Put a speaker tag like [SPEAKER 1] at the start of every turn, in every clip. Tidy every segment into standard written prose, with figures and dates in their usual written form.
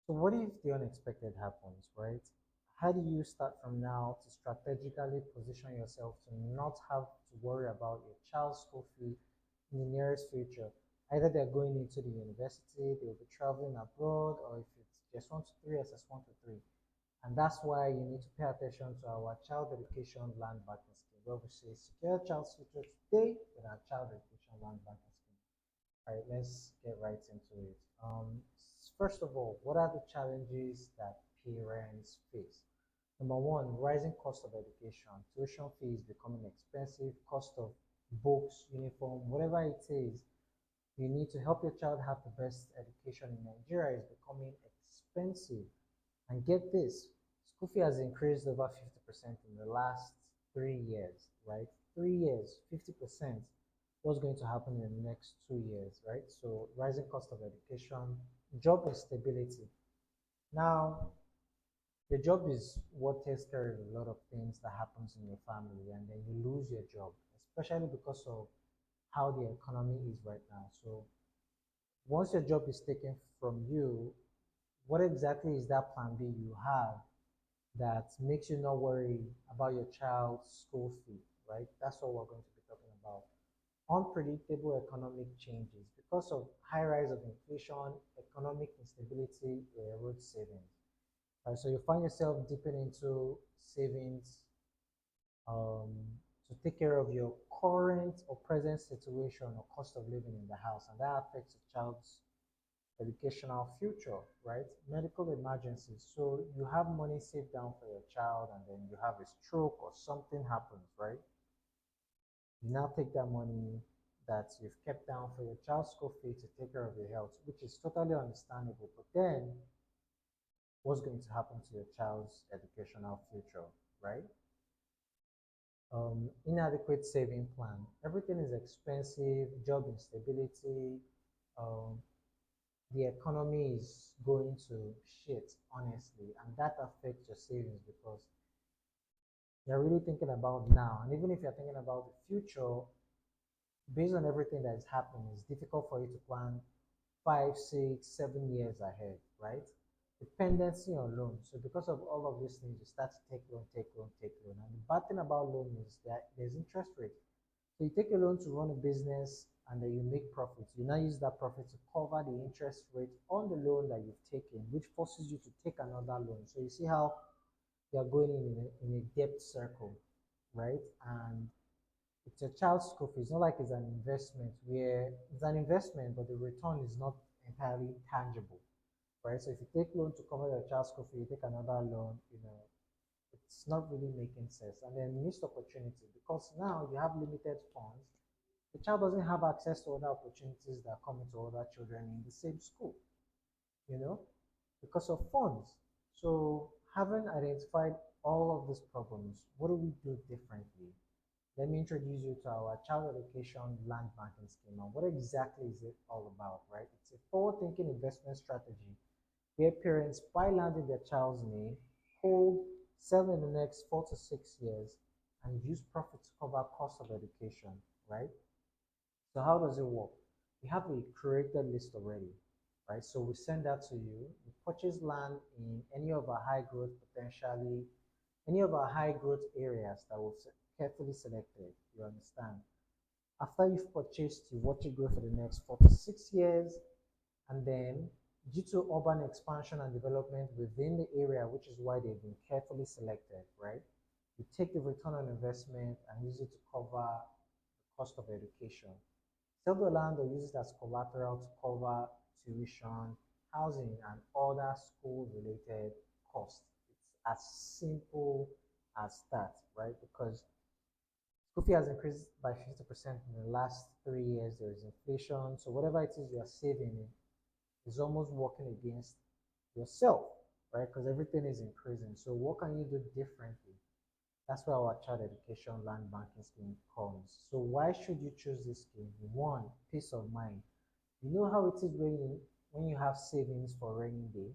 [SPEAKER 1] So what if the unexpected happens, right? How do you start from now to strategically position yourself to not have to worry about your child's school fee in the nearest future? Either they're going into the university, they'll be traveling abroad, or if it's just 1 to 3, SS1 to 3. And that's why you need to pay attention to our child education land banking scheme, where we say secure child's future today with our child education land banking scheme. All right, let's get right into it. First of all, what are the challenges that parents face? Number one, rising cost of education. Tuition fees becoming expensive, cost of books, uniform, whatever it is, you need to help your child have the best education in Nigeria is becoming expensive. And get this, school fee has increased over 50% in the last 3 years, right? 3 years, 50%. What's going to happen in the next 2 years, right? So rising cost of education, job instability. Now, your job is what takes care of a lot of things that happens in your family, and then you lose your job, especially because of how the economy is right now. So once your job is taken from you, what exactly is that plan B you have that makes you not worry about your child's school fee, right? That's what we're going to be talking about. Unpredictable economic changes. Because of high rise of inflation, economic instability erodes savings. Right? So you find yourself dipping into savings um, to take care of your current or present situation or cost of living in the house, and that affects your child's educational future, right? Medical emergencies. So you have money saved down for your child, and then you have a stroke or something happens, right? You now take that money that you've kept down for your child's school fee to take care of your health, which is totally understandable. But then, what's going to happen to your child's educational future, right? Inadequate saving plan. Everything is expensive, job instability, um, the economy is going to shit, honestly, and that affects your savings because you're really thinking about now. And even if you're thinking about the future, based on everything that is happening, it's difficult for you to plan 5, 6, 7 years ahead, right? Dependency on loan. So because of all of these things, you start to take loan, take loan, take loan. And the bad thing about loan is that there's interest rate. So you take a loan to run a business and then you make profits. You now use that profit to cover the interest rate on the loan that you've taken, which forces you to take another loan. So you see how you're going in a debt circle, right? And it's a child's school fee. It's not like it's an investment where it's an investment, but the return is not entirely tangible, right? So if you take loan to cover your child's school fee, you take another loan, it's not really making sense. And then missed opportunity because now you have limited funds. The child doesn't have access to other opportunities that come into other children in the same school, you know, because of funds. So having identified all of these problems, what do we do differently? Let me introduce you to our child education land banking scheme. And what exactly is it all about, right? It's a forward-thinking investment strategy where parents buy land in their child's name, hold, sell in the next 4 to 6 years, and use profit to cover cost of education, right? So how does it work? We have a created list already, right? So we send that to you. You purchase land in any of our high growth potentially, any of our high growth areas that we've carefully selected. You understand? After you've purchased, you watch it grow for the next 4 to 6 years, and then due to urban expansion and development within the area, which is why they've been carefully selected, right? You take the return on investment and use it to cover the cost of education. Sell the land or use it as collateral to cover tuition, housing, and other school-related costs. It's as simple as that, right? Because school fee has increased by 50% in the last 3 years. There is inflation. So whatever it is you are saving is almost working against yourself, right? Because everything is increasing. So what can you do differently? That's where our child education land banking scheme comes. So why should you choose this scheme? One, peace of mind. You know how it is when you have savings for rainy day.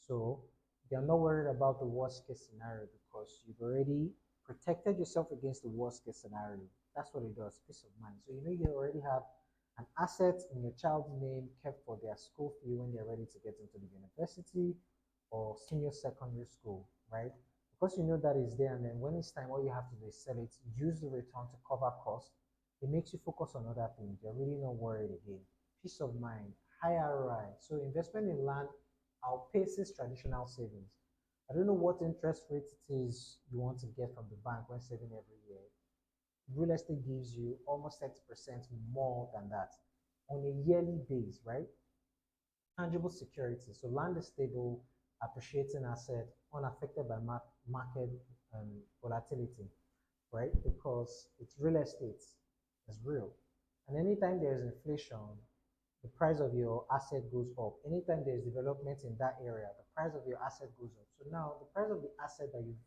[SPEAKER 1] So you're not worried about the worst case scenario because you've already protected yourself against the worst case scenario. That's what it does, peace of mind. So you know you already have An asset in your child's name kept for their school fee when they're ready to get into the university or senior secondary school, right? Because you know that is there, and then when it's time, all you have to do is sell it, use the return to cover costs. It makes you focus on other things. You're really not worried again. Peace of mind, high ROI. So investment in land outpaces traditional savings. I don't know what interest rate it is you want to get from the bank when saving every year. Real estate gives you almost 30% more than that on a yearly base, right? Tangible security. So land is stable, appreciating asset, unaffected by market volatility, right? Because it's real estate, it's real. And anytime there's inflation, the price of your asset goes up. Anytime there's development in that area, the price of your asset goes up. So now the price of the asset that you've